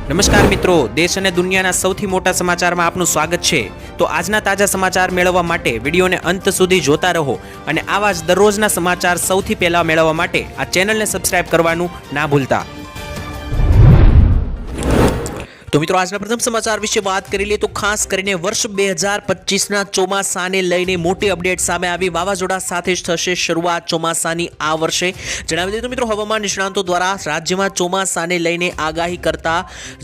નમસ્કાર મિત્રો, દેશ અને દુનિયાના સૌથી મોટા સમાચારમાં આપનું સ્વાગત છે। તો આજના તાજા સમાચાર મેળવવા માટે વિડીયોને અંત સુધી જોતા રહો અને આવા જ દરરોજના સમાચાર સૌથી પહેલા મેળવવા માટે આ ચેનલને સબસ્ક્રાઇબ કરવાનું ના ભૂલતા। તો મિત્રો આજના પ્રથમ સમાચાર વિશે વાત કરી લઈએ તો ખાસ કરીને વર્ષ 2025ના ચોમાસાને લઈને મોટી અપડેટ સામે આવી। વાવાઝોડા સાથે જ થશે શરૂઆત ચોમાસાની આ વર્ષે। જણાવી દઈએ તો મિત્રો હવામાન નિષ્ણાંતો દ્વારા રાજ્યમાં ચોમાસાને લઈને આગાહી કરતા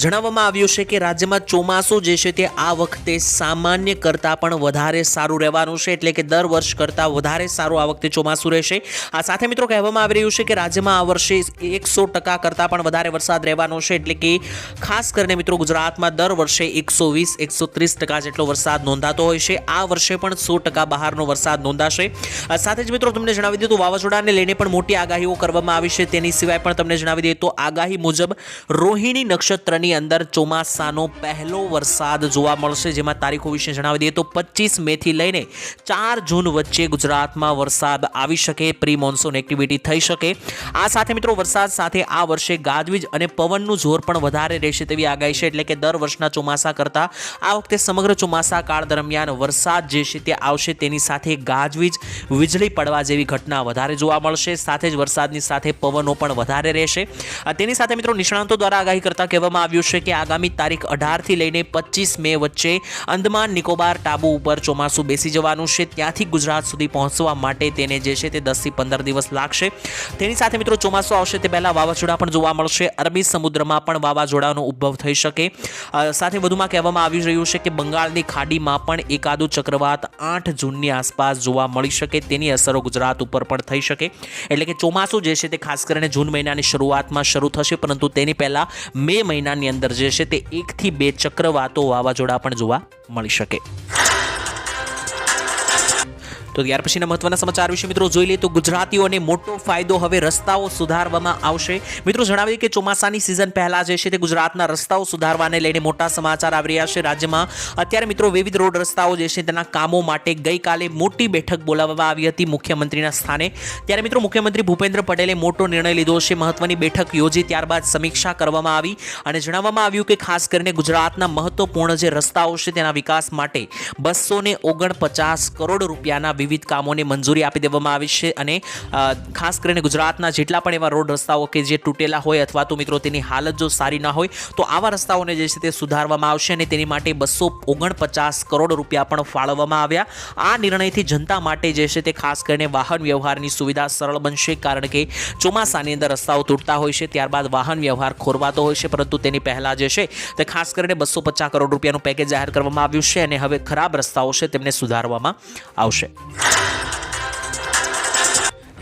જણાવવામાં આવ્યું છે કે રાજ્યમાં ચોમાસું જે છે તે આ વખતે સામાન્ય કરતાં પણ વધારે સારું રહેવાનું છે, એટલે કે દર વર્ષ કરતાં વધારે સારું આ વખતે ચોમાસું રહેશે। આ સાથે મિત્રો કહેવામાં આવી રહ્યું છે કે રાજ્યમાં આ વર્ષે 100% કરતાં પણ વધારે વરસાદ રહેવાનો છે, એટલે કે ખાસ કરીને મિત્રો ગુજરાતમાં દર વર્ષે 120-130% જેટલો વરસાદ નોંધાતો હોય છે। આ વર્ષે પણ 100% બહારનો વરસાદ નોંધાશે। સાથે જ મિત્રો તમને જણાવી દઈએ તો વાવાઝોડાને લઈને પણ મોટી આગાહીઓ કરવામાં આવી છે। તેની સિવાય પણ તમને જણાવી દઈએ તો આગાહી મુજબ રોહિણી નક્ષત્રની અંદર ચોમાસાનો પહેલો વરસાદ જોવા મળશે, જેમાં તારીખો વિશે જણાવી દઈએ તો 25 મે થી લઈને 4 જૂન વચ્ચે ગુજરાતમાં વરસાદ આવી શકે, પ્રી મોન્સૂન એક્ટિવિટી થઈ શકે। આ સાથે મિત્રો વરસાદ સાથે આ વર્ષે ગાજવીજ અને પવનનું જોર પણ વધારે રહેશે તેવી આગાહી છે, એટલે કે દર વર્ષના ચોમાસા કરતાં આ વખતે સમગ્ર ચોમાસા કાળ દરમિયાન વરસાદ જે છે તે આવશે, તેની સાથે ગાજવીજ વીજળી પડવા જેવી ઘટના વધારે જોવા મળશે। સાથે જ વરસાદની સાથે પવનો પણ વધારે રહેશે। તેની સાથે મિત્રો નિષ્ણાંતો દ્વારા આગાહી કરતા કહેવામાં આવ્યું છે કે આગામી તારીખ 18 થી લઈને 25 મે વચ્ચે અંદમાન નિકોબાર ટાપુ ઉપર ચોમાસું બેસી જવાનું છે। ત્યાંથી ગુજરાત સુધી પહોંચવા માટે તેને જે છે તે 10 થી 15 દિવસ લાગશે। તેની સાથે મિત્રો ચોમાસું આવશે તે પહેલા વાવાઝોડા પણ જોવા મળશે। અરબી સમુદ્રમાં પણ વાવાઝોડાનો ઉદ્ભવ થઈ શકે। સાથે વધુમાં કહેવામાં આવી રહ્યું છે કે બંગાળની ખાડીમાં પણ એકાદું ચક્રવાત 8 જૂનની આસપાસ જોવા મળી શકે, તેની અસરો ગુજરાત ઉપર પણ થઈ શકે। એટલે કે ચોમાસું જે છે તે ખાસ કરીને જૂન મહિનાની શરૂઆતમાં શરૂ થશે, પરંતુ તેની પહેલા મે મહિનાની અંદર જે છે તે 1 થી 2 ચક્રવાતો વાવાઝોડા પણ જોવા મળી શકે। તો ત્યાર પછીના મહત્વના સમાચાર વિશે મિત્રો જોઈ લઈએ તો ગુજરાતીઓને મોટો ફાયદો, હવે રસ્તાઓ સુધારવામાં આવશે। મિત્રો જણાવીએ કે ચોમાસાની સિઝન પહેલા જે છે તે ગુજરાતના રસ્તાઓ સુધારવાને લઈને મોટા સમાચાર આવી રહ્યા છે। રાજ્યમાં અત્યારે મિત્રો વિવિધ રોડ રસ્તાઓ જે છે તેના કામો માટે ગઈકાલે મોટી બેઠક બોલાવવામાં આવી હતી મુખ્યમંત્રીના સ્થાને। ત્યારે મિત્રો મુખ્યમંત્રી ભૂપેન્દ્ર પટેલે મોટો નિર્ણય લીધો છે, મહત્વની બેઠક યોજી, ત્યારબાદ સમીક્ષા કરવામાં આવી અને જણાવવામાં આવ્યું કે ખાસ કરીને ગુજરાતના મહત્વપૂર્ણ જે રસ્તાઓ છે તેના વિકાસ માટે 249 કરોડ રૂપિયાના વિવિધ કામોને મંજૂરી આપી દેવામાં આવી છે અને ખાસ કરીને ગુજરાતના જેટલા પણ એવા રોડ રસ્તાઓ કે જે તૂટેલા હોય અથવા તો મિત્રો તેની હાલત જો સારી ના હોય તો આવા રસ્તાઓને જે છે તે સુધારવામાં આવશે અને તેની માટે 249 કરોડ રૂપિયા પણ ફાળવવામાં આવ્યા। આ નિર્ણયથી જનતા માટે જે છે તે ખાસ કરીને વાહન વ્યવહારની સુવિધા સરળ બનશે, કારણ કે ચોમાસાની અંદર રસ્તાઓ તૂટતા હોય છે, ત્યારબાદ વાહન વ્યવહાર ખોરવાતો હોય છે, પરંતુ તેની પહેલા જે છે તે ખાસ કરીને 250 કરોડ રૂપિયાનું પેકેજ જાહેર કરવામાં આવ્યું છે અને હવે ખરાબ રસ્તાઓ છે તેમને સુધારવામાં આવશે।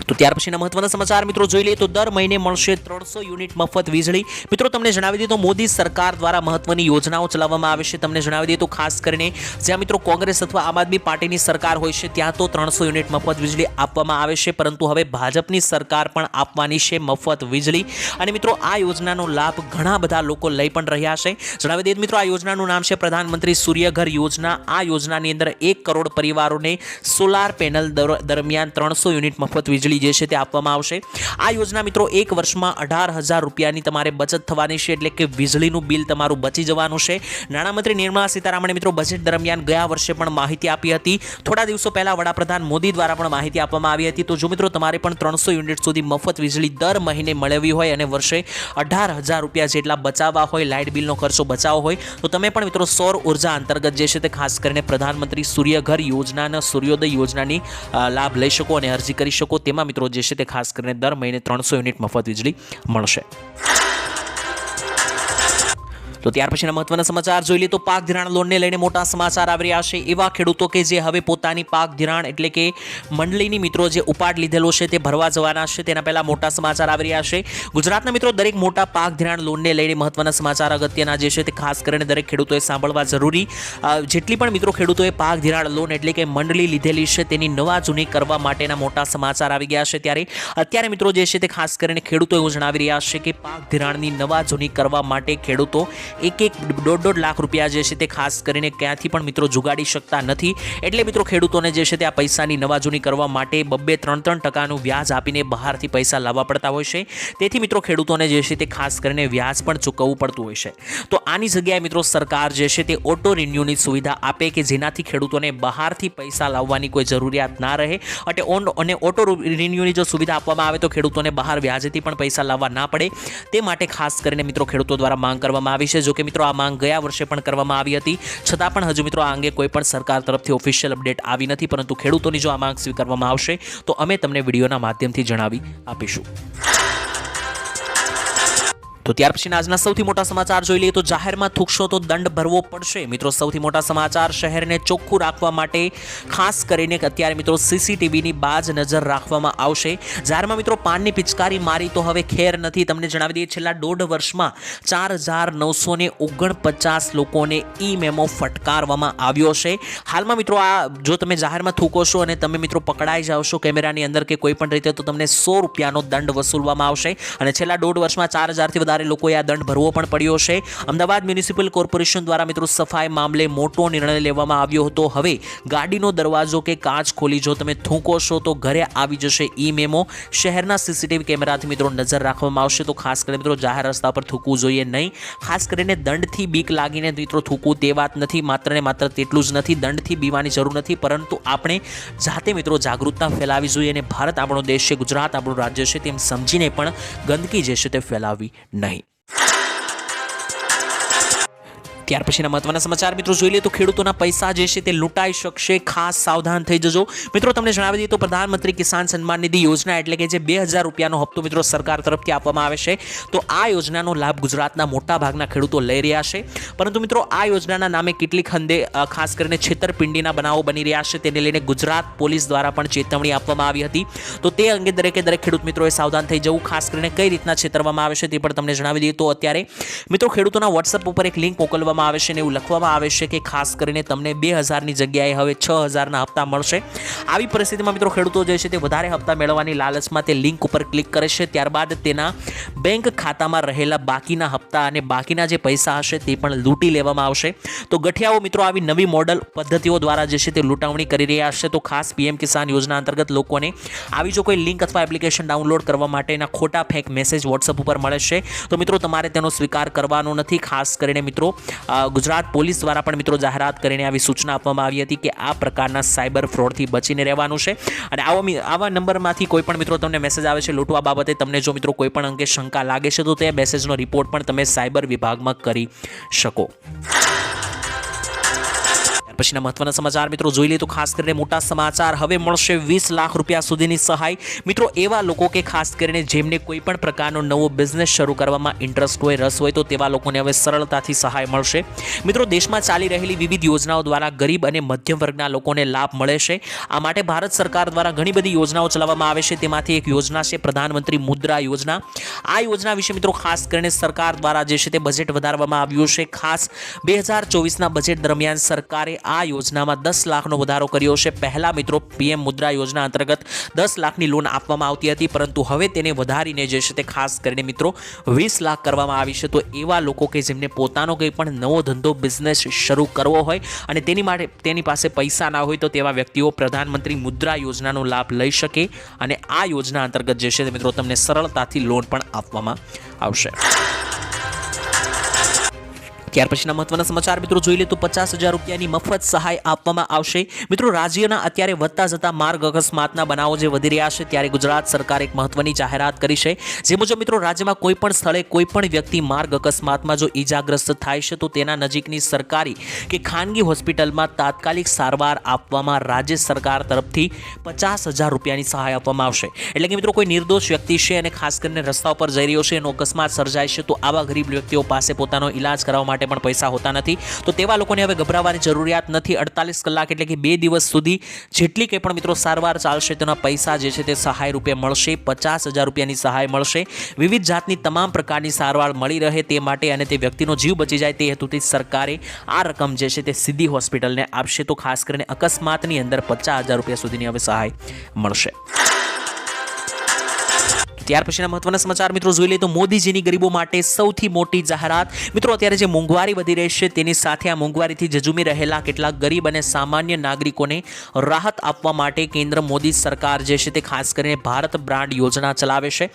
તો ત્યાર પછીના મહત્વના સમાચાર મિત્રો જોઈ લઈએ તો દર મહિને મળશે 300 યુનિટ મફત વીજળી। મિત્રો તમને જણાવી દઈએ તો મોદી સરકાર દ્વારા મહત્વની યોજનાઓ ચલાવવામાં આવે છે। તમને જણાવી દઈએ તો ખાસ કરીને જ્યાં મિત્રો કોંગ્રેસ અથવા આમ આદમી પાર્ટીની સરકાર હોય છે ત્યાં તો 300 યુનિટ મફત વીજળી આપવામાં આવે છે, પરંતુ હવે ભાજપની સરકાર પણ આપવાની છે મફત વીજળી અને મિત્રો આ યોજનાનો લાભ ઘણા બધા લોકો લઈ પણ રહ્યા છે। જણાવી દઈએ મિત્રો આ યોજનાનું નામ છે પ્રધાનમંત્રી સૂર્યઘર યોજના। આ યોજનાની અંદર 1 કરોડ પરિવારોને સોલાર પેનલ દરમિયાન 300 યુનિટ મફત વીજળી જે છે તે આપવામાં આવશે। આ યોજના મિત્રો 1 વર્ષમાં 18,000 રૂપિયાની તમારે બચત થવાની છે, એટલે કે વીજળીનું બિલ તમારું બચી જવાનું છે। નાણામંત્રી નિર્મલા સીતારામણે મિત્રો બજેટ દરમિયાન ગયા વર્ષે પણ માહિતી આપી હતી। થોડા દિવસો પહેલા વડાપ્રધાન મોદી દ્વારા પણ માહિતી આપવામાં આવી હતી। તો જો મિત્રો તમારે પણ 300 યુનિટ સુધી મફત વીજળી દર મહિને મેળવવી હોય અને વર્ષે 18,000 રૂપિયા જેટલા બચાવવા હોય, લાઇટ બિલનો ખર્ચો બચાવવો હોય, તો તમે પણ મિત્રો સૌર ઉર્જા અંતર્ગત જે છે તે ખાસ કરીને પ્રધાનમંત્રી સૂર્યઘર યોજનાના સૂર્યોદય યોજનાની લાભ લઈ શકો અને અરજી કરી શકો। તેમાં મિત્રો જે છે તે ખાસ કરીને દર મહિને 300 યુનિટ મફત વીજળી મળશે। તો ત્યાર પછીના મહત્વના સમાચાર જોઈ લઈએ તો પાક ધિરાણ લોનને લઈને મોટા સમાચાર આવી રહ્યા છે। એવા ખેડૂતો કે જે હવે પોતાની પાક ધિરાણ એટલે કે મંડળીની મિત્રો જે ઉપાડ લીધેલો છે તે ભરવા જવાના છે, તેના પહેલા મોટા સમાચાર આવી રહ્યા છે। ગુજરાતના મિત્રો દરેક મોટા પાક ધિરાણ લોનને લઈને મહત્વના સમાચાર અગત્યના જે છે તે ખાસ કરીને દરેક ખેડૂતોએ સાંભળવા જરૂરી। જેટલી પણ મિત્રો ખેડૂતોએ પાક ધિરાણ લોન એટલે કે મંડળી લીધેલી છે તેની નવા જૂની કરવા માટેના મોટા સમાચાર આવી ગયા છે। ત્યારે અત્યારે મિત્રો જે છે તે ખાસ કરીને ખેડૂતો એવું જણાવી રહ્યા છે કે પાક ધિરાણની નવા જૂની કરવા માટે ખેડૂતો $1-1.5 લાખ રૂપિયા જે છે તે ખાસ કરીને ક્યાંથી પણ મિત્રો જુગાડી શકતા નથી. એટલે મિત્રો ખેડૂતોને જે છે તે આ પૈસાની નવાજૂની કરવા માટે 2-3% વ્યાજ આપીને બહારથી પૈસા લાવવા પડતા હોય છે. તેથી મિત્રો ખેડૂતોને જે છે તે ખાસ કરીને વ્યાજ પણ ચૂકવવું પડતું હોય છે. તો આની જગ્યાએ મિત્રો સરકાર જે છે તે ઓટો રિન્યુની સુવિધા આપે કે જેનાથી ખેડૂતોને બહારથી પૈસા લાવવાની કોઈ જરૂરિયાત ના રહે. અને ઓટો રિન્યુની જો સુવિધા આપવામાં આવે તો ખેડૂતોને બહાર વ્યાજેથી પણ પૈસા લાવવા ના પડે. તે માટે ખાસ કરીને મિત્રો ખેડૂતો દ્વારા માંગ કરવામાં આવી છે. જો કે મિત્રો આ માંગ ગયા વર્ષે પણ કરવામાં આવી હતી, છતાં પણ હજુ મિત્રો આ અંગે કોઈ પણ સરકાર તરફથી ઓફિશિયલ અપડેટ આવી નથી. પરંતુ ખેડૂતોની જો આ માંગ સ્વીકારવામાં આવશે તો અમે તમને વિડીયોના માધ્યમથી જણાવી આપીશું. તો ત્યાર પછી આજના સૌથી મોટા સમાચાર જોઈ લઈએ તો જાહેરમાં થૂકશો તો દંડ ભરવો પડશે. મિત્રો સૌથી મોટા સમાચાર, શહેરને ચોખ્ખું રાખવા માટે ખાસ કરીને અત્યારે મિત્રો સીસીટીવીની બાજ નજર રાખવામાં આવશે. જાહેરમાં મિત્રો પાનની પિચકારી મારી તો હવે ખેર નથી. તમને જણાવી દઈએ છેલ્લા 1.5 વર્ષમાં 4,949 લોકોને ઈ મેમો ફટકારવામાં આવ્યો છે. હાલમાં મિત્રો આ જો તમે જાહેરમાં થૂકો છો અને તમે મિત્રો પકડાઈ જાઓ છો કેમેરાની અંદર કે કોઈ પણ રીતે, તો તમને ₹100 દંડ વસૂલવામાં આવશે. અને છેલ્લા 1.5 વર્ષમાં 4,000થી વધારે લોકોએ આ દંડ ભરવો પણ પડ્યો છે. અમદાવાદ મ્યુનિસિપલ કોર્પોરેશન દ્વારા મિત્રો સફાઈ મામલે મોટો નિર્ણય લેવામાં આવ્યો હતો. હવે ગાડીનો દરવાજો કે કાચ ખોલી જો તમે થૂકો છો તો ઘરે આવી જશે ઈ મેમો. શહેરના સીસીટીવી કેમેરાથી મિત્રો નજર રાખવામાં આવશે. તો ખાસ કરીને મિત્રો જાહેર રસ્તા પર થૂકવું જોઈએ નહીં. ખાસ કરીને દંડથી બીક લાગીને મિત્રો થૂકવું તે વાત નથી. માત્ર ને માત્ર તેટલું જ નથી, દંડથી બીવાની જરૂર નથી, પરંતુ આપણે જાતે મિત્રો જાગૃતતા ફેલાવી જોઈએ. અને ભારત આપણો દેશ છે, ગુજરાત આપણું રાજ્ય છે, તેમ સમજીને પણ ગંદકી જે છે તે ફેલાવવી નહીં. ત્યાર પછીના મહત્વના સમાચાર મિત્રો જોઈ લઈએ તો ખેડૂતોના પૈસા જે છે તે લૂંટાઈ શકશે. ખાસ સાવધાન થઈ જજો. મિત્રો તમને જણાવી દઈએ તો પ્રધાનમંત્રી કિસાન સન્માન નિધિ યોજના એટલે કે જે ₹2,000 હપ્તો મિત્રો સરકાર તરફથી આપવામાં આવે છે. તો આ યોજનાનો લાભ ગુજરાતના મોટા ભાગના ખેડૂતો લઈ રહ્યા છે. પરંતુ મિત્રો આ યોજનાના નામે કેટલીક હદે ખાસ કરીને છેતરપિંડીના બનાવો બની રહ્યા છે. તેને લઈને ગુજરાત પોલીસ દ્વારા પણ ચેતવણી આપવામાં આવી હતી. તો તે અંગે દરેક ખેડૂત મિત્રોએ સાવધાન થઈ જવું. ખાસ કરીને કઈ રીતના છેતરવામાં આવે છે તે પણ તમને જણાવી દઈએ. તો અત્યારે મિત્રો ખેડૂતોના વોટ્સએપ ઉપર એક લિંક મોકલવામાં આવે છે ને એવું લખવામાં આવે છે કે ખાસ કરીને તમને 2,000ની જગ્યાએ હવે 6,000ના હપ્તા મળશે. આવી પરિસ્થિતિમાં મિત્રો ખેડૂતો જે છે તે વધારે હપ્તા મેળવવાની લાલચમાં તે લિંક ઉપર ક્લિક કરે છે. ત્યારબાદ તેના બેંક ખાતામાં રહેલા બાકીના હપ્તા અને બાકીના જે પૈસા હશે તે પણ લૂંટી લેવામાં આવશે. તો ગઠિયાઓ મિત્રો આવી નવી મોડલ પદ્ધતિઓ દ્વારા જે છે તે લૂંટાવણી કરી રહ્યા છે. તો ખાસ પીએમ કિસાન યોજના અંતર્ગત લોકોને આવી જો કોઈ લિંક અથવા એપ્લિકેશન ડાઉનલોડ કરવા માટેના ખોટા ફેક મેસેજ વોટ્સએપ ઉપર મળે છે તો મિત્રો તમારે તેનો સ્વીકાર કરવાનો નથી. ખાસ કરીને મિત્રો ગુજરાત પોલીસ દ્વારા પણ મિત્રો જાહેરાત કરીને આવી સૂચના આપવામાં આવી હતી કે આ પ્રકારના સાયબર ફ્રોડથી બચીને રહેવાનું છે. અને આવા નંબરમાંથી કોઈ પણ મિત્રો તમને મેસેજ આવે છે લૂંટવા બાબતે, તમને જો મિત્રો કોઈ પણ અંગે શંકા લાગે છે તો તે મેસેજનો રિપોર્ટ પણ તમે સાયબર વિભાગમાં કરી શકો. પછીના મહત્વના સમાચાર મિત્રો જોઈ લઈએ તો ખાસ કરીને મોટા સમાચાર, હવે મળશે ₹20 લાખ સુધીની સહાય. મિત્રો એવા લોકો કે ખાસ કરીને જેમને કોઈ પણ પ્રકારનો નવો બિઝનેસ શરૂ કરવામાં ઇન્ટરેસ્ટ હોય, રસ હોય, તો તેવા લોકોને હવે સરળતાથી સહાય મળશે. મિત્રો દેશમાં ચાલી રહેલી વિવિધ યોજનાઓ દ્વારા ગરીબ અને મધ્યમ વર્ગના લોકોને લાભ મળે છે. આ માટે ભારત સરકાર દ્વારા ઘણી બધી યોજનાઓ ચલાવવામાં આવે છે. તેમાંથી એક યોજના છે પ્રધાનમંત્રી મુદ્રા યોજના. આ યોજના વિશે મિત્રો ખાસ કરીને સરકાર દ્વારા જે છે તે બજેટ વધારવામાં આવ્યું છે. ખાસ 2024ના બજેટ દરમિયાન સરકારે આ યોજનામાં 10 લાખનો વધારો કર્યો છે. પહેલા મિત્રો પીએમ મુદ્રા યોજના અંતર્ગત 10 લાખની લોન આપવામાં આવતી હતી, પરંતુ હવે તેને વધારીને જે છે તે ખાસ કરીને મિત્રો 20 લાખ કરવામાં આવી છે. તો એવા લોકો કે જેમને પોતાનો કંઈ પણ નવો ધંધો બિઝનેસ શરૂ કરવો હોય અને તેની પાસે પૈસા ના હોય તો તેવા વ્યક્તિઓ પ્રધાનમંત્રી મુદ્રા યોજનાનો લાભ લઈ શકે. અને આ યોજના અંતર્ગત જે છે મિત્રો તમને સરળતાથી લોન પણ આપવામાં આવશે. ત્યાર પછીના મહત્વના સમાચાર મિત્રો જોઈ લે તો ₹50,000ની મફત સહાય આપવામાં આવશે. મિત્રો રાજ્યના અત્યારે વધતા જતા માર્ગ અકસ્માતના બનાવો જે વધી રહ્યા છે ત્યારે ગુજરાત સરકારે એક મહત્વની જાહેરાત કરી છે. જે મુજબ મિત્રો રાજ્યમાં કોઈ પણ સ્થળે કોઈ પણ વ્યક્તિ માર્ગ અકસ્માતમાં જો ઈજાગ્રસ્ત થાય છે તો તેના નજીકની સરકારી કે ખાનગી હોસ્પિટલમાં તાત્કાલિક સારવાર આપવામાં રાજ્ય સરકાર તરફથી ₹50,000ની સહાય આપવામાં આવશે. એટલે કે મિત્રો કોઈ નિર્દોષ વ્યક્તિ છે અને ખાસ કરીને રસ્તા ઉપર જઈ રહ્યો છે, એનો અકસ્માત સર્જાય છે, તો આવા ગરીબ વ્યક્તિઓ પાસે પોતાનો ઈલાજ કરાવવા માટે પણ પૈસા હોતા નથી. તો તેવા લોકોને હવે ગભરાવાની જરૂરિયાત નથી. 48 કલાક એટલે કે 2 દિવસ સુધી જેટલી કંઈ પણ મિત્રો સારવાર ચાલશે તેના પૈસા જે છે તે સહાય રૂપે મળશે. ₹50,000ની સહાય મળશે. વિવિધ જાતની તમામ પ્રકારની સારવાર મળી રહે તે માટે અને તે વ્યક્તિનો જીવ બચી જાય તે હેતુથી સરકારે આ રકમ જે છે તે સીધી હોસ્પિટલને આપશે. તો ખાસ કરીને અકસ્માતની અંદર ₹50,000 સુધીની હવે સહાય મળશે. ત્યાર પછીના મહત્વના સમાચાર મિત્રો જોઈ લઈએ તો મોદીજીની ગરીબો માટે સૌથી મોટી જાહેરાત. મિત્રો અત્યારે જે મોંઘવારી વધી રહી છે તેની સાથે આ મોંઘવારીથી ઝઝૂમી રહેલા કેટલાક ગરીબ અને સામાન્ય નાગરિકોને રાહત આપવા માટે કેન્દ્ર મોદી સરકાર જે છે તે ખાસ કરીને ભારત બ્રાન્ડ યોજના ચલાવે છે.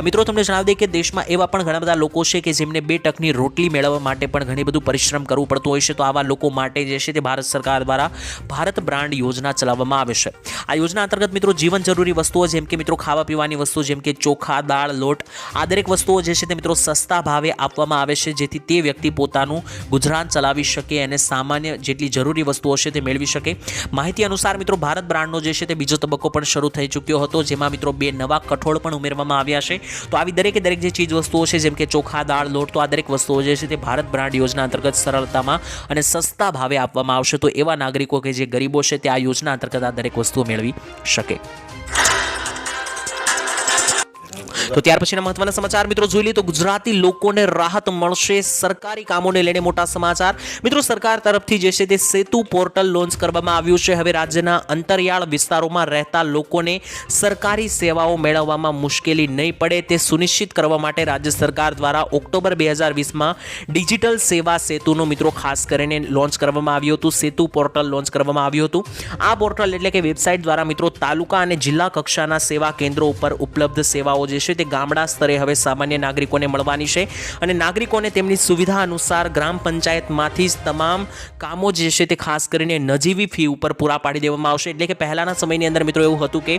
મિત્રો તમને જણાવી દઈએ કે દેશમાં એવા પણ ઘણા બધા લોકો છે કે જેમને 2 ટકની રોટલી મેળવવા માટે પણ ઘણી બધું પરિશ્રમ કરવું પડતું હોય છે. તો આવા લોકો માટે જે છે તે ભારત સરકાર દ્વારા ભારત બ્રાન્ડ યોજના ચલાવવામાં આવે છે. આ યોજના અંતર્ગત મિત્રો જીવન જરૂરી વસ્તુઓ જેમ કે મિત્રો ખાવા પીવાની વસ્તુઓ જેમ કે ચોખા, દાળ, લોટ આ દરેક વસ્તુઓ જે છે તે મિત્રો સસ્તા ભાવે આપવામાં આવે છે, જેથી તે વ્યક્તિ પોતાનું ગુજરાન ચલાવી શકે અને સામાન્ય જેટલી જરૂરી વસ્તુઓ છે તે મેળવી શકે. માહિતી અનુસાર મિત્રો ભારત બ્રાન્ડનો જે છે તે બીજો તબક્કો પણ શરૂ થઈ ચૂક્યો હતો, જેમાં મિત્રો 2 નવા કઠોળ પણ ઉમેરવામાં આવ્યા છે. તો આવી દરેકે દરેક જે ચીજ વસ્તુઓ છે જેમ કે ચોખા, દાળ, લોટ તો આ દરેક વસ્તુઓ જે છે તે ભારત બ્રાન્ડ યોજના અંતર્ગત સરળતામાં અને સસ્તા ભાવે આપવામાં આવશે. તો એવા નાગરિકો કે જે ગરીબો છે તે આ યોજના અંતર્ગત આ દરેક વસ્તુઓ મેળવી શકે. તો ત્યાર પછીના મહત્વના સમાચાર મિત્રો જોઈ લઈએ તો ગુજરાતી લોકોને રાહત મળશે. સરકારી કામોને લઈને મોટા સમાચાર. મિત્રો સરકાર તરફથી જે છે તે સેતુ પોર્ટલ લોન્ચ કરવામાં આવ્યું છે. હવે રાજ્યના અંતરિયાળ વિસ્તારોમાં રહેતા લોકોને સરકારી સેવાઓ મેળવવામાં મુશ્કેલી નહીં પડે તે સુનિશ્ચિત કરવા માટે રાજ્ય સરકાર દ્વારા ઓક્ટોબર 2020માં ડિજિટલ સેવા સેતુનું મિત્રો ખાસ કરીને લોન્ચ કરવામાં આવ્યું હતું. સેતુ પોર્ટલ લોન્ચ કરવામાં આવ્યું હતું. આ પોર્ટલ એટલે કે વેબસાઇટ દ્વારા મિત્રો તાલુકા અને જિલ્લા કક્ષાના સેવા કેન્દ્રો ઉપર ઉપલબ્ધ સેવાઓ જે છે તે ગામડા સ્તરે હવે સામાન્ય નાગરિકોને મળવાની છે અને નાગરિકોને તેમની સુવિધા અનુસાર ગ્રામ પંચાયતમાંથી જ તમામ કામો જે છે તે ખાસ કરીને નજીવી ફી ઉપર પૂરા પાડી દેવામાં આવશે. એટલે કે પહેલાના સમયની અંદર મિત્રો એવું હતું કે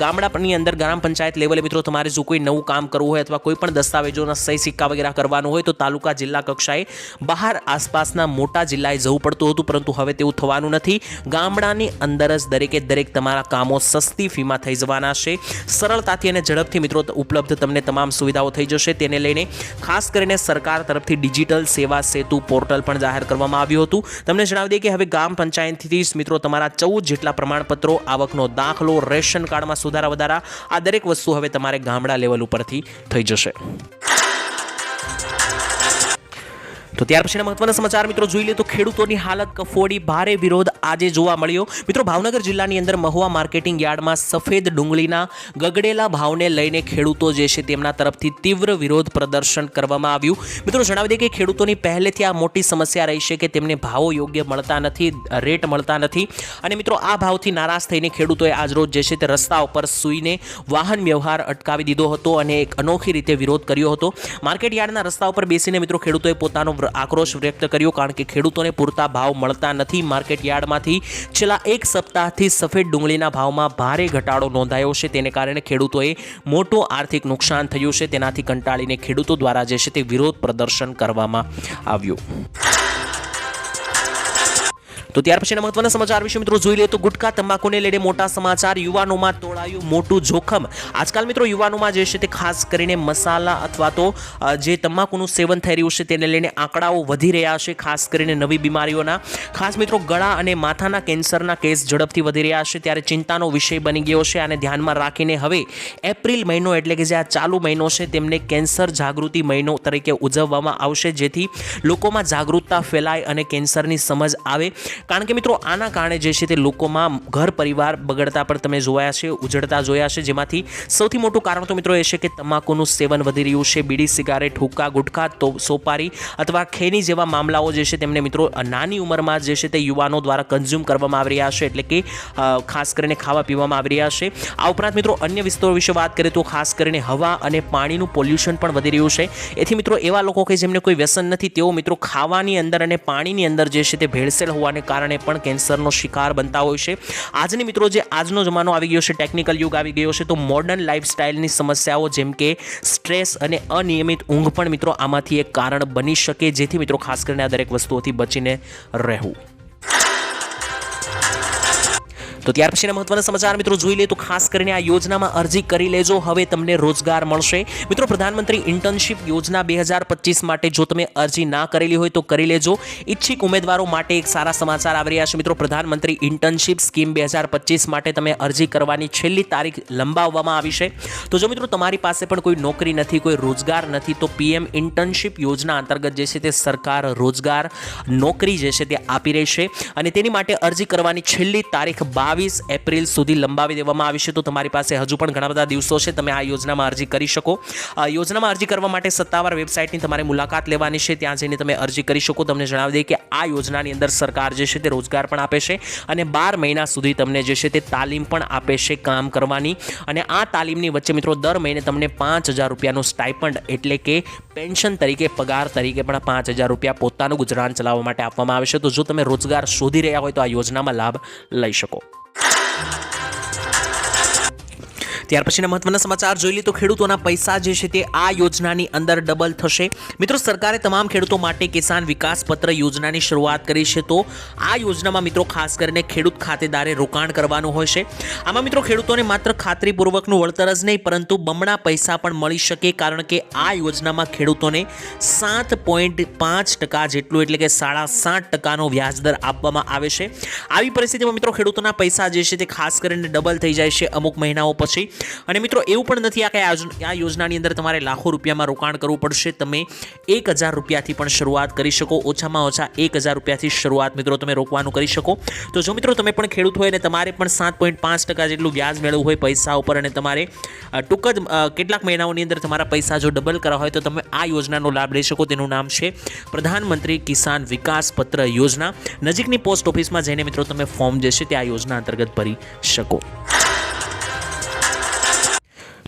ગામડાની અંદર ગ્રામ પંચાયત લેવલે મિત્રો તમારે જો કોઈ નવું કામ કરવું હોય અથવા કોઈ પણ દસ્તાવેજોના સહી સિક્કા વગેરે કરવાનું હોય તો તાલુકા જિલ્લા કક્ષાએ બહાર આસપાસના મોટા જિલ્લાએ જવું પડતું હતું, પરંતુ હવે તેવું થવાનું નથી. ગામડાની અંદર જ દરેકે દરેક તમારા કામો સસ્તી ફીમાં થઈ જવાના છે. સરળતાથી અને ઝડપથી મિત્રો ઉપલબ્ધ તમને તમામ સુવિધાઓ થઈ જશે. તેને લઈને ખાસ કરીને સરકાર તરફથી ડિજિટલ સેવા સેતુ પોર્ટલ પણ જાહેર કરવામાં આવ્યું હતું. તમને જણાવી દઈએ કે હવે ગ્રામ પંચાયતથી મિત્રો તમારા 14 જેટલા પ્રમાણપત્રો, આવકનો દાખલો, રેશન કાર્ડમાં સુધારા વધારા આ દરેક વસ્તુ હવે તમારે ગામડા લેવલ ઉપરથી થઈ જશે. તો ત્યાર પછીના મહત્વના સમાચાર મિત્રો જોઈ લે તો ખેડૂતોની હાલત કફોડી, ભારે વિરોધ આજે જોવા મળ્યો. મિત્રો ભાવનગર જિલ્લાની અંદર મહુવા માર્કેટિંગ યાર્ડમાં સફેદ ડુંગળીના ગગડેલા ભાવને લઈને ખેડૂતો જે છે તેમના તરફથી તીવ્ર વિરોધ પ્રદર્શન કરવામાં આવ્યું. મિત્રો જણાવી દઈએ કે ખેડૂતોની પહેલેથી આ મોટી સમસ્યા રહી છે કે તેમને ભાવો યોગ્ય મળતા નથી, રેટ મળતા નથી અને મિત્રો આ ભાવથી નારાજ થઈને ખેડૂતોએ આજરોજ જે છે તે રસ્તા ઉપર સૂઈને વાહન વ્યવહાર અટકાવી દીધો હતો અને એક અનોખી રીતે વિરોધ કર્યો હતો. માર્કેટ યાર્ડના રસ્તા ઉપર બેસીને મિત્રો ખેડૂતોએ પોતાનો આક્રોશ વ્યક્ત કર્યો, કારણ કે ખેડૂતોને પૂરતા ભાવ મળતા નથી. માર્કેટ યાર્ડમાંથી છેલ્લા 1 સપ્તાહથી સફેદ ડુંગળીના ભાવમાં ભારે ઘટાડો નોંધાયો છે. તેને કારણે ખેડૂતોએ મોટું આર્થિક નુકસાન થયું છે. તેનાથી કંટાળીને ખેડૂતો દ્વારા જે છે તે વિરોધ પ્રદર્શન કરવામાં આવ્યું. તો ત્યાર પછીના મહત્વના સમાચાર વિશે મિત્રો જોઈ લઈએ તો ગુટખા તંબાકુને લઈને મોટા સમાચાર. યુવાનોમાં તોડાયું મોટું જોખમ. આજકાલ મિત્રો યુવાનોમાં જે છે તે ખાસ કરીને મસાલા અથવા તો જે તંબાકુનું સેવન થઈ રહ્યું છે તેને લઈને આંકડાઓ વધી રહ્યા છે. ખાસ કરીને નવી બીમારીઓના, ખાસ મિત્રો ગળા અને માથાના કેન્સરના કેસ ઝડપથી વધી રહ્યા છે, ત્યારે ચિંતાનો વિષય બની ગયો છે. આને ધ્યાનમાં રાખીને હવે એપ્રિલ મહિનો એટલે કે જે આ ચાલુ મહિનો છે તેમને કેન્સર જાગૃતિ મહિનો તરીકે ઉજવવામાં આવશે, જેથી લોકોમાં જાગૃતતા ફેલાય અને કેન્સરની સમજ આવે. કારણ કે મિત્રો આના કારણે જે છે તે લોકોમાં ઘર પરિવાર બગડતા પણ તમે જોયા છે, ઉજળતા જોયા છે, જેમાંથી સૌથી મોટું કારણ તો મિત્રો એ છે કે તમાકુનું સેવન વધી રહ્યું છે. બીડી, સિગારેટ, હુક્કા, ગુટખા, સોપારી અથવા ખૈની જેવા મામલાઓ જે છે તેમને મિત્રો નાની ઉંમરમાં જે છે તે યુવાનો દ્વારા કન્ઝ્યુમ કરવામાં આવી રહ્યા છે, એટલે કે ખાસ કરીને ખાવા પીવામાં આવી રહ્યા છે. આ ઉપરાંત મિત્રો અન્ય વિસ્તારો વિશે વાત કરીએ તો ખાસ કરીને હવા અને પાણીનું પોલ્યુશન પણ વધી રહ્યું છે. એથી મિત્રો એવા લોકો કે જેમને કોઈ વ્યસન નથી તેઓ મિત્રો ખાવાની અંદર અને પાણીની અંદર જે છે તે ભેળસેળ હોવાને કારણે પણ કેન્સરનો શિકાર બનતા હોય છે. આજની મિત્રો જે આજનો જમાનો આવી ગયો છે, ટેકનિકલ યુગ આવી ગયો છે, તો મોડર્ન લાઈફસ્ટાઈલની સમસ્યાઓ જેમ કે સ્ટ્રેસ અને અનિયમિત ઊંઘ પણ મિત્રો આમાંથી એક કારણ બની શકે, જેથી મિત્રો ખાસ કરીને આ દરેક વસ્તુઓથી બચીને રહેવું. તો ત્યાર પછીના મહત્વના સમાચાર મિત્રો જોઈ લે તો ખાસ કરીને આ યોજનામાં અરજી કરી લેજો, હવે તમને રોજગાર મળશે. મિત્રો પ્રધાનમંત્રી ઇન્ટર્નશિપ યોજના 2025 માટે જો તમે અરજી ના કરેલી હોય તો કરી લેજો. ઈચ્છિક ઉમેદવારો માટે એક સારા સમાચાર આવી રહ્યા છે. મિત્રો પ્રધાનમંત્રી ઇન્ટર્નશિપ સ્કીમ 2025 માટે તમે અરજી કરવાની છેલ્લી તારીખ લંબાવવામાં આવી છે. તો જો મિત્રો તમારી પાસે પણ કોઈ નોકરી નથી, કોઈ રોજગાર નથી, તો પીએમ ઇન્ટર્નશિપ યોજના અંતર્ગત જે છે તે સરકાર રોજગાર નોકરી જે છે તે આપી રહી છે અને તેની માટે અરજી કરવાની છેલ્લી તારીખ 22 22 એપ્રિલ સુધી લંબાવી દેવામાં આવી છે। તો તમારી પાસે હજુ પણ ઘણા બધા દિવસો છે, તમે આ યોજનામાં અરજી કરી શકો। યોજનામાં અરજી કરવા માટે સત્તાવાર વેબસાઇટની તમારે મુલાકાત લેવાની છે, ત્યાં જઈને તમે અરજી કરી શકો। તમને જણાવી દઈએ કે આ યોજનાની અંદર સરકાર જે છે તે રોજગાર પણ આપે છે અને 12 મહિના સુધી તમને જે છે તે તાલીમ પણ આપે છે કામ કરવાની। અને આ તાલીમની વચ્ચે મિત્રો દર મહિને તમને 5000 રૂપિયાનું સ્ટાઇપન્ડ એટલે કે પેન્શન તરીકે પગાર તરીકે પણ 5000 રૂપિયા પોતાનું ગુજરાન ચલાવવા માટે આપવામાં આવે છે। તો જો તમે રોજગાર શોધી રહ્યા હોય તો આ યોજનામાં લાભ લઈ શકો। ત્યાર પછીના મહત્વના સમાચાર જોઈ લઈએ તો ખેડૂતોના પૈસા જે છે તે આ યોજનાની અંદર ડબલ થશે। મિત્રો સરકારે તમામ ખેડૂતો માટે કિસાન વિકાસ પત્ર યોજનાની શરૂઆત કરી છે। તો આ યોજનામાં મિત્રો ખાસ કરીને ખેડૂત ખાતેદારે રોકાણ કરવાનું હોય છે। આમાં મિત્રો ખેડૂતોને માત્ર ખાતરીપૂર્વકનું વળતર જ નહીં પરંતુ બમણા પૈસા પણ મળી શકે, કારણ કે આ યોજનામાં ખેડૂતોને 7.5% જેટલું એટલે કે 7.5% વ્યાજદર આપવામાં આવે છે। આવી પરિસ્થિતિમાં મિત્રો ખેડૂતોના પૈસા જે છે તે ખાસ કરીને ડબલ થઈ જાય છે અમુક મહિનાઓ પછી। અને મિત્રો એવું પણ નથી કે આ યોજનાની અંદર તમારે લાખો રૂપિયામાં રોકાણ કરવું પડશે। તમે 1000 રૂપિયાથી પણ શરૂઆત કરી શકો। ઓછામાં ઓછા 1000 રૂપિયાથી શરૂઆત મિત્રો તમે રોકવાનું કરી શકો। તો જો મિત્રો તમે પણ ખેડૂત હોય અને તમારે પણ 7.5% જેટલું વ્યાજ મેળવવું હોય પૈસા ઉપર અને તમારે ટૂંક જ કેટલાક મહિનાઓની અંદર તમારા પૈસા જો ડબલ કરવા હોય તો તમે આ યોજનાનો લાભ લઈ શકો। તેનું નામ છે પ્રધાનમંત્રી કિસાન વિકાસ પત્ર યોજના। નજીકની પોસ્ટ ઓફિસમાં જઈને મિત્રો તમે ફોર્મ જે છે તે આ યોજના અંતર્ગત ભરી શકો।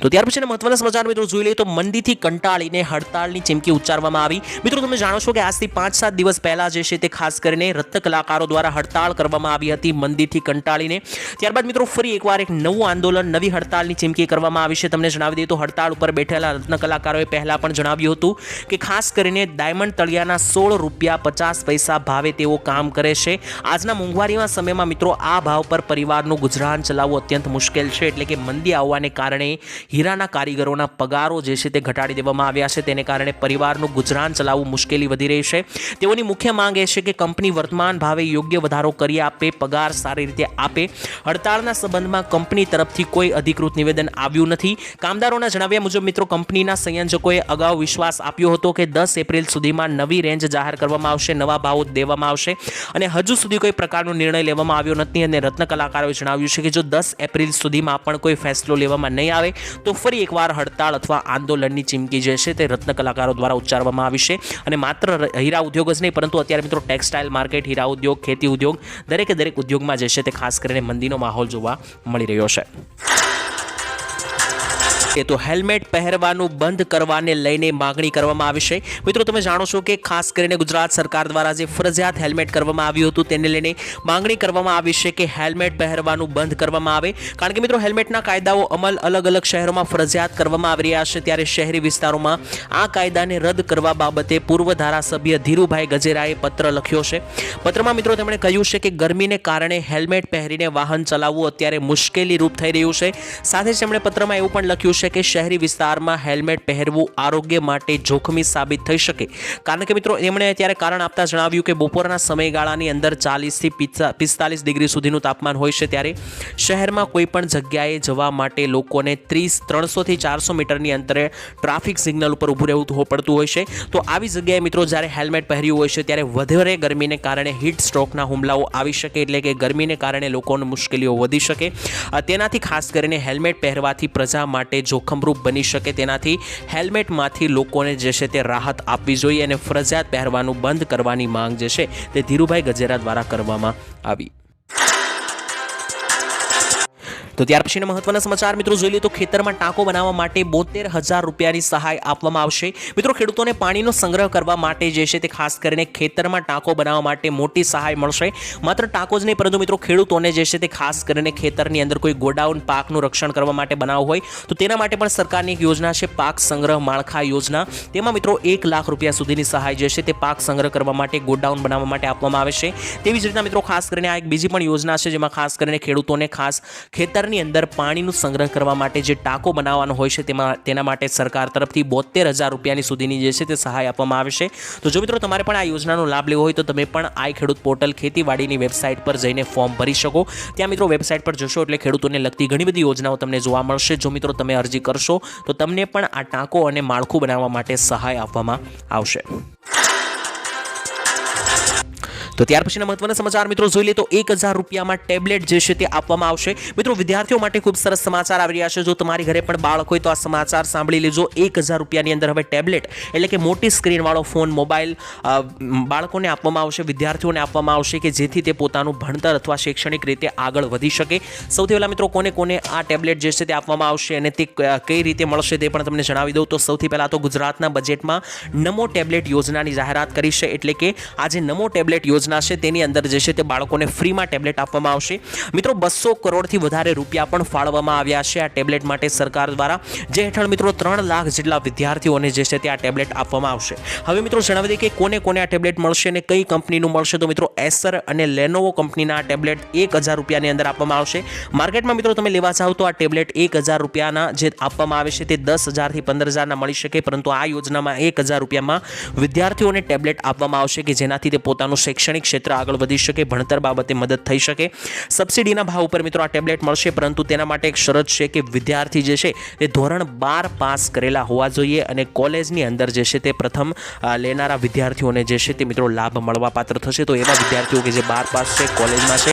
તો ત્યાર પછીના મહત્વના સમાચાર મિત્રો જોઈ લઈએ તો મંદીથી કંટાળીને હડતાળની ચીમકી ઉચ્ચારવામાં આવી। મિત્રો તમે જાણો છો કે આજથી 5-7 દિવસ પહેલા જે છે તે ખાસ કરીને રત્ન કલાકારો દ્વારા હડતાળ કરવામાં આવી હતી મંદીથી કંટાળીને। ત્યારબાદ મિત્રો ફરી એકવાર એક નવું આંદોલન, નવી હડતાળની ચીમકી કરવામાં આવી છે। તમને જણાવી દઈએ તો હડતાળ ઉપર બેઠેલા રત્ન કલાકારોએ પહેલા પણ જણાવ્યું હતું કે ખાસ કરીને ડાયમંડ તળિયાના 16 રૂપિયા 50 પૈસા ભાવે તેઓ કામ કરે છે। આજના મોંઘવારીના સમયમાં મિત્રો આ ભાવ પર પરિવારનું ગુજરાન ચલાવવું અત્યંત મુશ્કેલ છે, એટલે કે મંદી આવવાને કારણે હીરાના કારીગરોના પગારો જે છે તે ઘટાડી દેવામાં આવ્યા છે, તેને કારણે પરિવારનું ગુજરાન ચલાવવું મુશ્કેલી વધી રહી છે। તેઓની મુખ્ય માંગ એ છે કે કંપની વર્તમાન ભાવે યોગ્ય વધારો કરી આપે, પગાર સારી રીતે આપે। હડતાળના સંબંધમાં કંપની તરફથી કોઈ અધિકૃત નિવેદન આવ્યું નથી। કામદારોના જણાવ્યા મુજબ મિત્રો કંપનીના સંયોજકોએ અગાઉ વિશ્વાસ આપ્યો હતો કે 10 એપ્રિલ સુધીમાં નવી રેન્જ જાહેર કરવામાં આવશે, નવા ભાવો દેવામાં આવશે અને હજુ સુધી કોઈ પ્રકારનો નિર્ણય લેવામાં આવ્યો નથી। અને રત્ન કલાકારોએ જણાવ્યું છે કે જો 10 એપ્રિલ સુધીમાં પણ કોઈ ફેસલો લેવામાં નહીં આવે તો ફરી એકવાર હડતાળ અથવા આંદોલનની ચીમકી જે છે તે રત્ન કલાકારો દ્વારા ઉચ્ચારવામાં આવી છે। અને માત્ર હીરા ઉદ્યોગ જ નહીં પરંતુ અત્યારે મિત્રો ટેક્સટાઇલ માર્કેટ, હીરા ઉદ્યોગ, ખેતી ઉદ્યોગ દરેક ઉદ્યોગમાં જે છે તે ખાસ કરીને મંદીનો માહોલ જોવા મળી રહ્યો છે। તો હેલ્મેટ પહેરવાનું બંધ કરવાને લઈને માગણી કરવામાં આવી છે। મિત્રો તમે જાણો છો કે ખાસ કરીને ગુજરાત સરકાર દ્વારા જે ફરજિયાત હેલ્મેટ કરવામાં આવ્યું હતું તેને લઈને માગણી કરવામાં આવી છે કે હેલ્મેટ પહેરવાનું બંધ કરવામાં આવે, કારણ કે મિત્રો હેલ્મેટના કાયદાઓ અમલ અલગ અલગ શહેરોમાં ફરજિયાત કરવામાં આવી રહ્યા છે, ત્યારે શહેરી વિસ્તારોમાં આ કાયદાને રદ કરવા બાબતે પૂર્વ ધારાસભ્ય ધીરુભાઈ ગજેરાએ પત્ર લખ્યો છે। પત્રમાં મિત્રો તેમણે કહ્યું છે કે ગરમીને કારણે હેલ્મેટ પહેરીને વાહન ચલાવવું અત્યારે મુશ્કેલી રૂપ થઈ રહ્યું છે। સાથે જ તેમણે પત્રમાં એવું પણ લખ્યું છે કે શહેરી વિસ્તારમાં હેલ્મેટ પહેરવું આરોગ્ય માટે જોખમી સાબિત થઈ શકે, કારણ કે મિત્રો તેમણે અત્યારે કારણ આપતા જણાવ્યું કે બપોરના સમયગાળાની અંદર 40 થી 45 ડિગ્રી સુધીનું તાપમાન હોય છે, ત્યારે શહેરમાં કોઈ પણ જગ્યાએ જવા માટે લોકોને 300 થી 400 મીટરની અંતરે ટ્રાફિક સિગ્નલ ઉપર ઊભું રહેવું પડતું હોય છે। તો આવી જગ્યાએ મિત્રો જ્યારે હેલ્મેટ પહેર્યું હોય છે ત્યારે વધારે ગરમીને કારણે હીટ સ્ટ્રોકના હુમલાઓ આવી શકે, એટલે કે ગરમીને કારણે લોકોને મુશ્કેલીઓ વધી શકે। તેનાથી ખાસ કરીને હેલ્મેટ પહેરવાથી પ્રજા માટે જોખમરૂપ બની શકે, તેનાથી હેલ્મેટમાંથી લોકોને જે છે તે રાહત આપવી જોઈએ અને ફરજિયાત પહેરવાનું બંધ કરવાની માંગ જે છે તે ધીરુભાઈ ગજેરા દ્વારા કરવામાં આવી। તો ત્યાર પછીના મહત્વના સમાચાર મિત્રો જોઈ લઈએ તો ખેતરમાં ટાંકો બનાવવા માટે 72,000 રૂપિયાની સહાય આપવામાં આવશે। મિત્રો ખેડૂતોને પાણીનો સંગ્રહ કરવા માટે જે છે તે ખાસ કરીને ખેતરમાં ટાંકો બનાવવા માટે મોટી સહાય મળશે। માત્ર ટાંકો જ નહીં પરંતુ મિત્રો ખેડૂતોને જે છે તે ખાસ કરીને ખેતરની અંદર કોઈ ગોડાઉન પાકનું રક્ષણ કરવા માટે બનાવવું હોય તો તેના માટે પણ સરકારની એક યોજના છે પાક સંગ્રહ માળખા યોજના। તેમાં મિત્રો 1 લાખ રૂપિયા સુધીની સહાય જે છે તે પાક સંગ્રહ કરવા માટે, ગોડાઉન બનાવવા માટે આપવામાં આવે છે। તેવી જ રીતના મિત્રો ખાસ કરીને આ એક બીજી પણ યોજના છે જેમાં ખાસ કરીને ખેડૂતોને ખાસ ખેતરની અંદર પાણીનું સંગ્રહ કરવા માટે જે ટાંકો બનાવવાનો હોય છે તેના માટે સરકાર તરફથી 72,000 રૂપિયાની સુધીની જે છે તે સહાય આપવામાં આવે છે। તો જો મિત્રો તમારે પણ આ યોજનાનો લાભ લેવો હોય તો તમે પણ આઈ ખેડૂત પોર્ટલ ખેતીવાડીની વેબસાઇટ પર જઈને ફોર્મ ભરી શકો। ત્યાં મિત્રો વેબસાઇટ પર જશો એટલે ખેડૂતોને લગતી ઘણી બધી યોજનાઓ તમને જોવા મળશે। જો મિત્રો તમે અરજી કરશો તો તમને પણ આ ટાંકો અને માળખું બનાવવા માટે સહાય આપવામાં આવશે। તો ત્યાર પછીના મહત્વના સમાચાર મિત્રો જોઈ લે તો 1000 રૂપિયામાં ટેબ્લેટ જે છે તે આપવામાં આવશે. મિત્રો વિદ્યાર્થીઓ માટે ખૂબ સરસ સમાચાર આવી રહ્યા છે. જો તમારી ઘરે પણ બાળક હોય તો આ સમાચાર સાંભળી લેજો. 1000 રૂપિયાની અંદર હવે ટેબ્લેટ એટલે કે મોટી સ્ક્રીન વાળો ફોન મોબાઈલ બાળકોને આપવામાં આવશે, વિદ્યાર્થીઓને આપવામાં આવશે કે જેથી તે પોતાનું ભણતર અથવા શૈક્ષણિક રીતે આગળ વધી શકે. સૌથી પહેલા મિત્રો કોને કોને આ ટેબ્લેટ જે છે તે આપવામાં આવશે અને તે કઈ રીતે મળશે તે પણ તમને જણાવી દઉં. તો સૌથી પહેલા તો ગુજરાતના બજેટમાં નમો ટેબ્લેટ યોજનાની જાહેરાત કરી છે. એટલે કે આ જે નમો ટેબ્લેટ યોજના છે તેની અંદર જે છે તે બાળકોને ફ્રીમાં ટેબ્લેટ આપવામાં આવશે. મિત્રો 200 કરોડથી વધારે રૂપિયા પણ ફાળવવામાં આવ્યા છે આ ટેબ્લેટ માટે સરકાર દ્વારા, જે હેઠળ મિત્રો 3 લાખ જેટલા વિદ્યાર્થીઓને જે છે તે આ ટેબ્લેટ આપવામાં આવશે. હવે મિત્રો જણાવી દઈએ કે કોને કોને આ ટેબ્લેટ મળશે અને કઈ કંપનીનું મળશે. તો મિત્રો એસર અને લેનોવો કંપનીના આ ટેબ્લેટ 1000 રૂપિયાની અંદર આપવામાં આવશે. માર્કેટમાં મિત્રો તમે લેવા ચાહો તો આ ટેબ્લેટ 1000 રૂપિયાના જે આપવામાં આવે છે તે 10,000 થી 15,000ના મળી શકે, પરંતુ આ યોજનામાં 1000 રૂપિયામાં વિદ્યાર્થીઓને ટેબ્લેટ આપવામાં આવશે કે જેનાથી તે પોતાનું શૈક્ષણિક ક્ષેત્ર આગળ વધી શકે, ભણતર બાબતે મદદ થઈ શકે. સબસિડીના ભાવ ઉપર મિત્રો આ ટેબ્લેટ મળશે, પરંતુ તેના માટે એક શરત છે કે વિદ્યાર્થી જે છે તે ધોરણ 12 પાસ કરેલા હોવા જોઈએ અને કોલેજની અંદર જે છે તે પ્રથમ લેનારા વિદ્યાર્થીઓને જે છે તે મિત્રો લાભ મળવા પાત્ર થશે. તો એવા વિદ્યાર્થીઓ કે જે 12 પાસ છે, કોલેજમાં છે